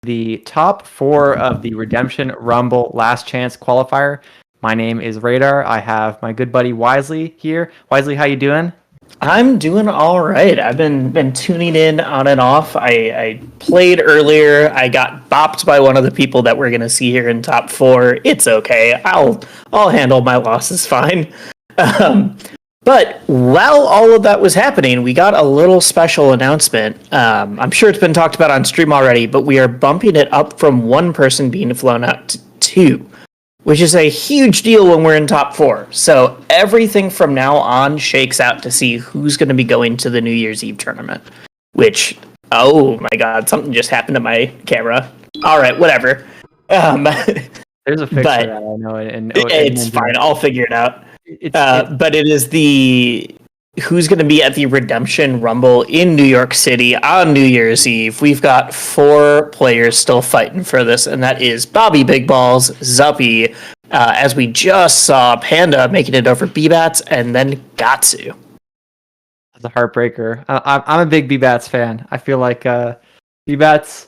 the top 4 of the Redemption Rumble Last Chance qualifier. My name is Radar. I have my good buddy Wisely here. Wisely, how you doing? I'm doing all right. I've been tuning in on and off. I played earlier. I got bopped by one of the people that we're gonna see here in top 4. It's okay. I'll handle my losses fine. But while all of that was happening, we got a little special announcement. I'm sure it's been talked about on stream already, but we are bumping it up from 1 person being flown out to 2, which is a huge deal when we're in top 4. So everything from now on shakes out to see who's going to be going to the New Year's Eve tournament. Which, oh my god, something just happened to my camera. All right, whatever. There's a picture that I know. It's fine. I'll figure it out. But it is the who's going to be at the Redemption Rumble in New York City on New Year's Eve. We've got 4 players still fighting for this, and that is Bobby Big Balls, Zuppy, as we just saw Panda making it over B-Bats, and then Gatsu. That's a heartbreaker. I'm a big B-Bats fan. I feel like B-Bats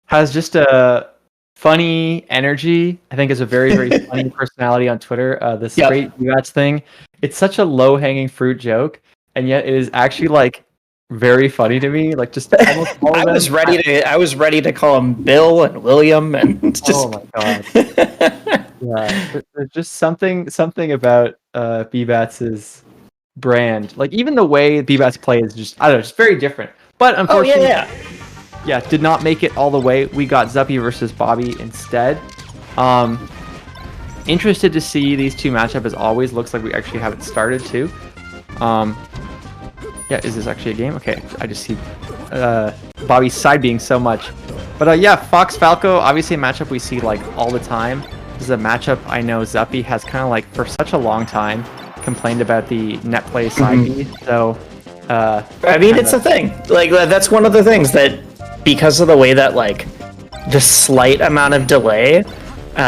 has just a funny energy. I think is a very, very funny personality on Twitter. The straight B-Bats thing. It's such a low-hanging fruit joke, and yet it is actually like very funny to me. Like just almost all of I was ready to call him Bill and William, and it's just oh my god. Yeah, there's just something about B-Bats' brand. Like even the way B-Bats play is just I don't know, just very different. But unfortunately, did not make it all the way. We got Zuppy versus Bobby instead. Interested to see these 2 matchup as always. Looks like we actually have it started too. Is this actually a game? Okay, I just see Bobby's side being so much. But Fox Falco, obviously a matchup we see like all the time. This is a matchup I know Zuppy has kind of like for such a long time complained about the net play side B. So I mean, it's a thing. Like that's one of the things that because of the way that like the slight amount of delay.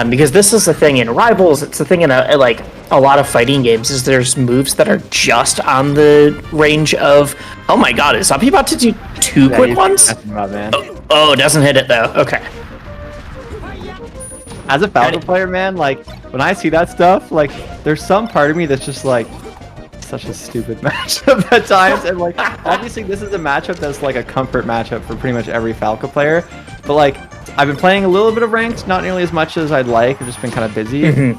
Because this is the thing in Rivals, it's the thing in a lot of fighting games is there's moves that are just on the range of, oh my god, is Zuppy about to do 2 quick ones? Oh, it doesn't hit it though. Okay. As a Falco player, man, like when I see that stuff, like there's some part of me that's just like, such a stupid matchup at times, and like obviously this is a matchup that's like a comfort matchup for pretty much every Falco player, but like I've been playing a little bit of ranked, not nearly as much as I'd like. I've just been kind of busy. And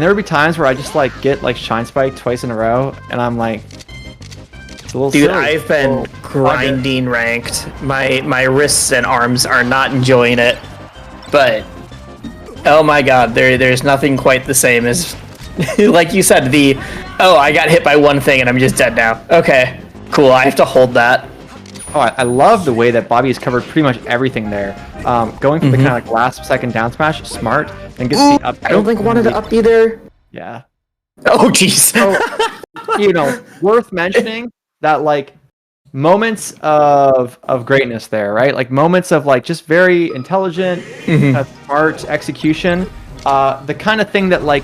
there would be times where I just like get like Shine Spike twice in a row, and I'm like, it's a little dude, silly. I've been grinding ranked. My wrists and arms are not enjoying it, but oh my god, there's nothing quite the same as like you said, I got hit by one thing and I'm just dead now. Okay, cool, I have to hold that. Oh, I love the way that Bobby has covered pretty much everything there. Going for the kind of like last second down smash, smart, and gets the up. I don't think wanted to up be there. Yeah. Oh, jeez. So, worth mentioning that like moments of greatness there, right? Like moments of like just very intelligent, smart execution. The kind of thing that like,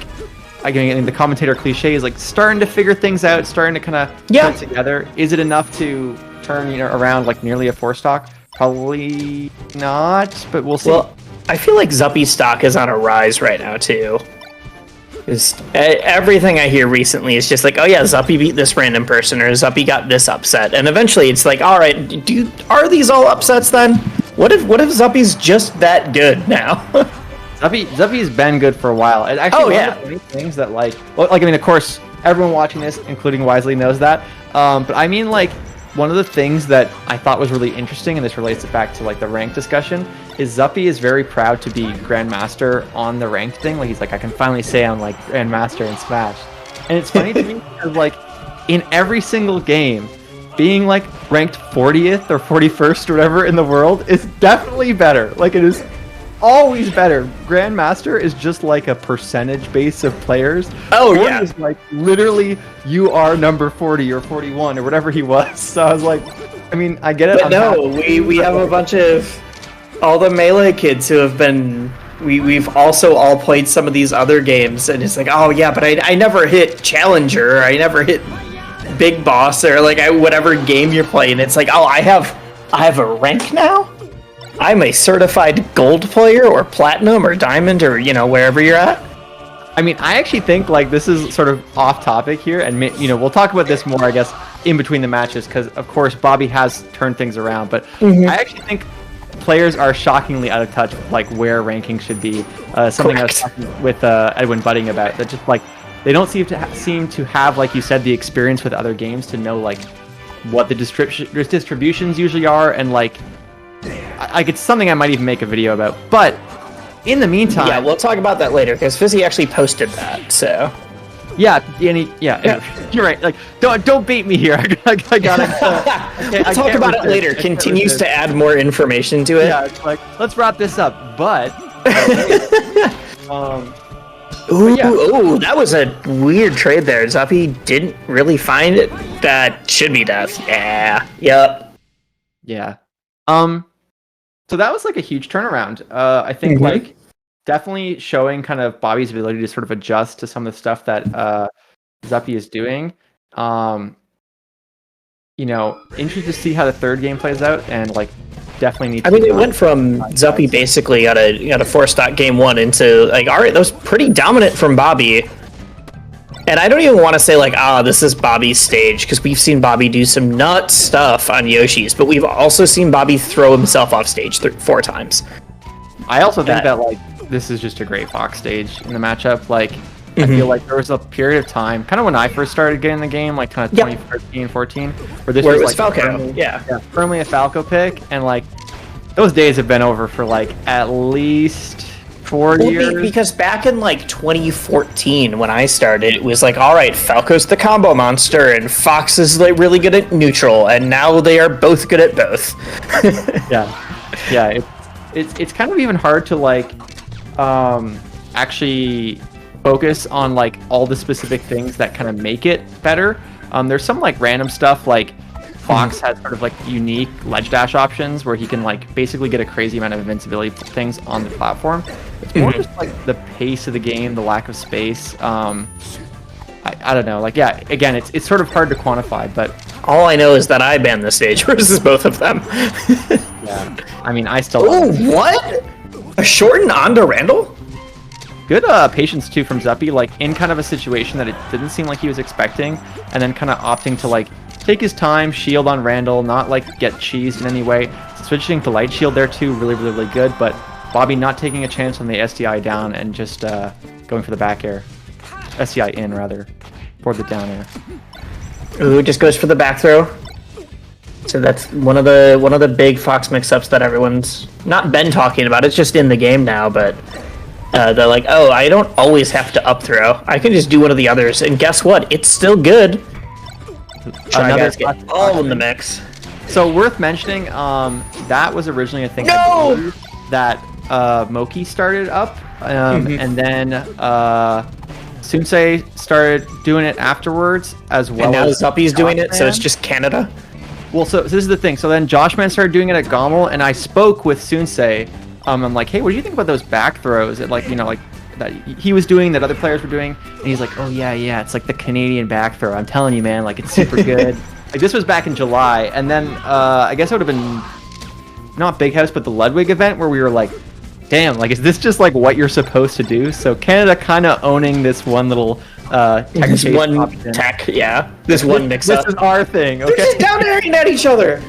again, the commentator cliche is like starting to figure things out, starting to kind of put together. Is it enough to turn around like nearly a 4 stock? Probably not, but we'll see. Well, I feel like Zuppy's stock is on a rise right now too. Because everything I hear recently is just like, oh yeah, Zuppy beat this random person, or Zuppy got this upset, and eventually it's like, all right, are these all upsets then? What if Zuppy's just that good now? Zuppy's been good for a while. And actually, one of the funny things that I mean, of course, everyone watching this, including Wisely, knows that. But I mean, like, one of the things that I thought was really interesting, and this relates it back to like the rank discussion, is Zuppy is very proud to be Grandmaster on the ranked thing. Like he's like, I can finally say I'm like Grandmaster in Smash. And it's funny to me because like in every single game, being like ranked 40th or 41st or whatever in the world is definitely better. Like it is always better. Grandmaster is just like a percentage base of players. Oh, yeah. Is like literally you are number 40 or 41 or whatever he was. So I was like, I mean, I get it. But no, we have a bunch of all the Melee kids who have been. We've also all played some of these other games, and it's like, oh yeah, but I never hit Challenger. I never hit Big Boss or like whatever game you're playing. It's like, oh, I have a rank now. I'm a certified gold player or platinum or diamond or, wherever you're at. I mean, I actually think like this is sort of off topic here, and we'll talk about this more, I guess, in between the matches, because of course Bobby has turned things around, but I actually think players are shockingly out of touch with like where ranking should be. Something I was talking with Edwin Budding about, that just like they don't seem to have, like you said, the experience with other games to know like what the distributions usually are, and like it's something I might even make a video about, but. In the meantime, yeah, we'll talk about that later because Fizzy actually posted that. So, yeah, you're right. Like, don't bait me here. I gotta. We'll talk about it later. Continues to add more information to it. Yeah, it's like let's wrap this up. But, ooh, that was a weird trade there. Zuppy didn't really find it. That should be death. Yeah. Yep. Yeah. So that was like a huge turnaround. I think like definitely showing kind of Bobby's ability to sort of adjust to some of the stuff that Zuppy is doing. Interested to see how the third game plays out, and like definitely need. It went from Zuppy basically got a 4-stock game 1 into like, all right, that was pretty dominant from Bobby. And I don't even want to say like, this is Bobby's stage, because we've seen Bobby do some nuts stuff on Yoshi's, but we've also seen Bobby throw himself off stage 4 times. I also think that like this is just a great Fox stage in the matchup. Like I feel like there was a period of time, kind of when I first started getting the game, like kind of 2013, 14, where this was like Falco. Firmly a Falco pick, and like those days have been over for like at least 4 years. Because back in like 2014 when I started, it was like, all right, Falco's the combo monster and Fox is like really good at neutral, and now they are both good at both. It's kind of even hard to like actually focus on like all the specific things that kind of make it better. There's some like random stuff, like Fox has sort of like unique ledge dash options where he can like basically get a crazy amount of invincibility things on the platform. It's more just like the pace of the game, the lack of space. I don't know. Like, yeah, again, it's sort of hard to quantify, but all I know is that I banned the stage versus both of them. Yeah, I mean, I still. Oh, what? A shortened onto Randall? Good patience too from Zuppy, like in kind of a situation that it didn't seem like he was expecting, and then kind of opting to like take his time, shield on Randall, not like get cheesed in any way. Switching to light shield there too, really good. But Bobby not taking a chance on the SDI down and just going for the back air, SDI in rather, for the down air. Ooh, just goes for the back throw. So that's one of the big Fox mix-ups that everyone's not been talking about. It's just in the game now, but they're like, oh, I don't always have to up throw. I can just do one of the others, and guess what? It's still good. Try guys get all in the mix. So worth mentioning, that was originally a thing that Moki started up, and then Sunsei started doing it afterwards as well. And now as Zuppy's doing it, so it's just Canada. Well, so this is the thing. So then Joshman started doing it at Gommel, and I spoke with Sunsei. I'm like, hey, what do you think about those back throws? It like that he was doing, that other players were doing, and he's like, oh yeah, it's like the Canadian back throw. I'm telling you, man, like it's super good. Like this was back in July, and then I guess it would have been not Big House, but the Ludwig event where we were like, damn, like is this just like what you're supposed to do? So Canada kind of owning this one little tech option. This one mix up. This is our thing. Okay, they're just down airing at each other.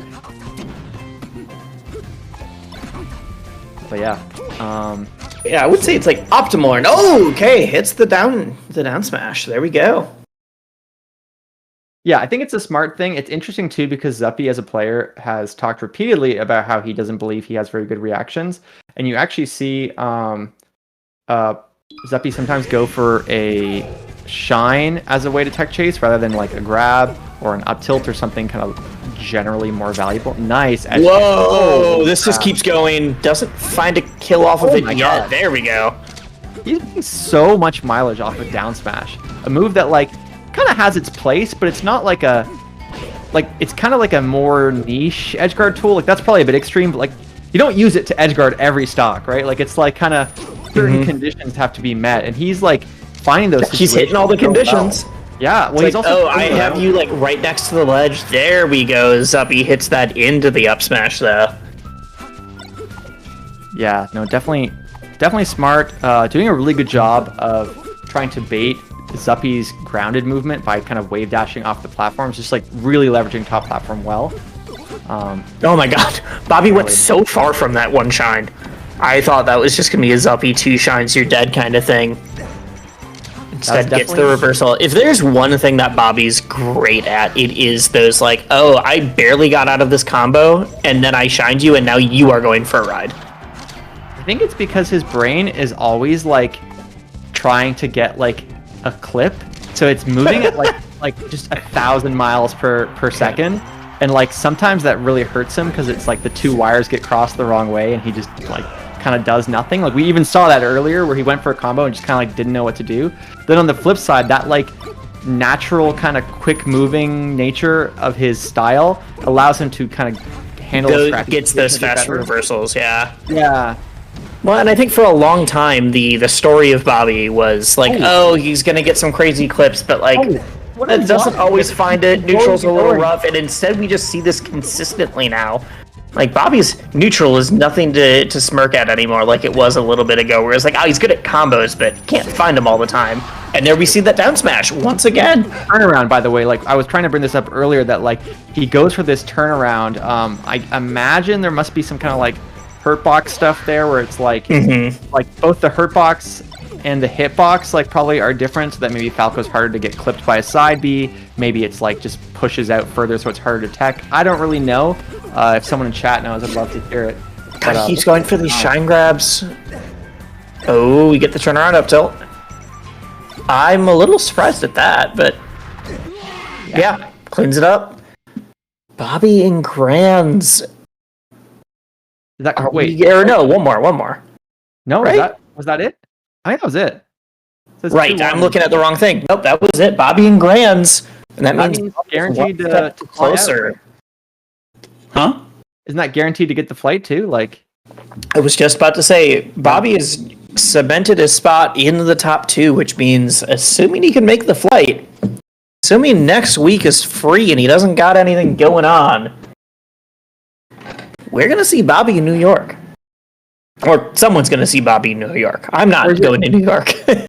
But yeah. I would say it's like optimal. And okay, hits the down smash. There we go. Yeah, I think it's a smart thing. It's interesting too because Zuppy as a player has talked repeatedly about how he doesn't believe he has very good reactions, and you actually see Zuppy sometimes go for a shine as a way to tech chase rather than like a grab or an up tilt or something kind of generally more valuable. Nice. Whoa, this just keeps going. Doesn't find a kill off of it yet. God. There we go. He's getting so much mileage off of down smash. A move that like kind of has its place, but it's not like it's kind of like a more niche edgeguard tool. Like that's probably a bit extreme, but like you don't use it to edgeguard every stock, right? Like it's like kind of certain conditions have to be met, and he's like finding those. He's hitting all the conditions. Well. Yeah, well, he's like, also. I have you like right next to the ledge. There we go. Zuppy hits that into the up smash though. Yeah, no, definitely smart. Doing a really good job of trying to bait Zuppy's grounded movement by kind of wave dashing off the platforms, just like really leveraging top platform well. Oh my god, Bobby went so far from that one shine. I thought that was just gonna be a Zuppy 2 shines you're dead kind of thing. Instead gets the reversal. If there's one thing that Bobby's great at, it is those like, oh, I barely got out of this combo, and then I shined you, and now you are going for a ride. I think it's because his brain is always like trying to get like a clip, so it's moving at like just 1,000 miles per second, and like sometimes that really hurts him because it's like the two wires get crossed the wrong way, and he just like kind of does nothing. Like we even saw that earlier where he went for a combo and just kind of like didn't know what to do. Then on the flip side, that like natural kind of quick moving nature of his style allows him to kind of handle gets those fast reversals. Yeah. Well, and I think for a long time the story of Bobby was like, oh, he's gonna get some crazy clips, but like that doesn't always find it. Neutral's a little rough, and instead we just see this consistently now. Like, Bobby's neutral is nothing to smirk at anymore like it was a little bit ago, where it's like, oh, he's good at combos, but can't find them all the time. And there we see that down smash once again. Turnaround, by the way, like, I was trying to bring this up earlier, that, like, he goes for this turnaround. I imagine there must be some kind of, like, hurtbox stuff there, where it's, like, like both the hurtbox and the hitbox, like, probably are different, so that maybe Falco's harder to get clipped by a side B. Maybe it's, like, just pushes out further, so it's harder to tech. I don't really know. If someone in chat knows, I'd love to hear it. God, he keeps going for these shine grabs. Oh, we get the turnaround up tilt. I'm a little surprised at that, but yeah, cleans it up. Bobby and Grands. Is that wait? Or no, one more. No, right? Was that it? I think that was it. Right, I'm looking at the wrong thing. Nope, that was it. Bobby and Grands, and that means guaranteed to closer. Huh? Isn't that guaranteed to get the flight too? Like, I was just about to say, Bobby has cemented his spot in the top 2, which means, assuming he can make the flight, assuming next week is free and he doesn't got anything going on, we're gonna see Bobby in New York, or someone's gonna see Bobby in New York. I'm not going to New York.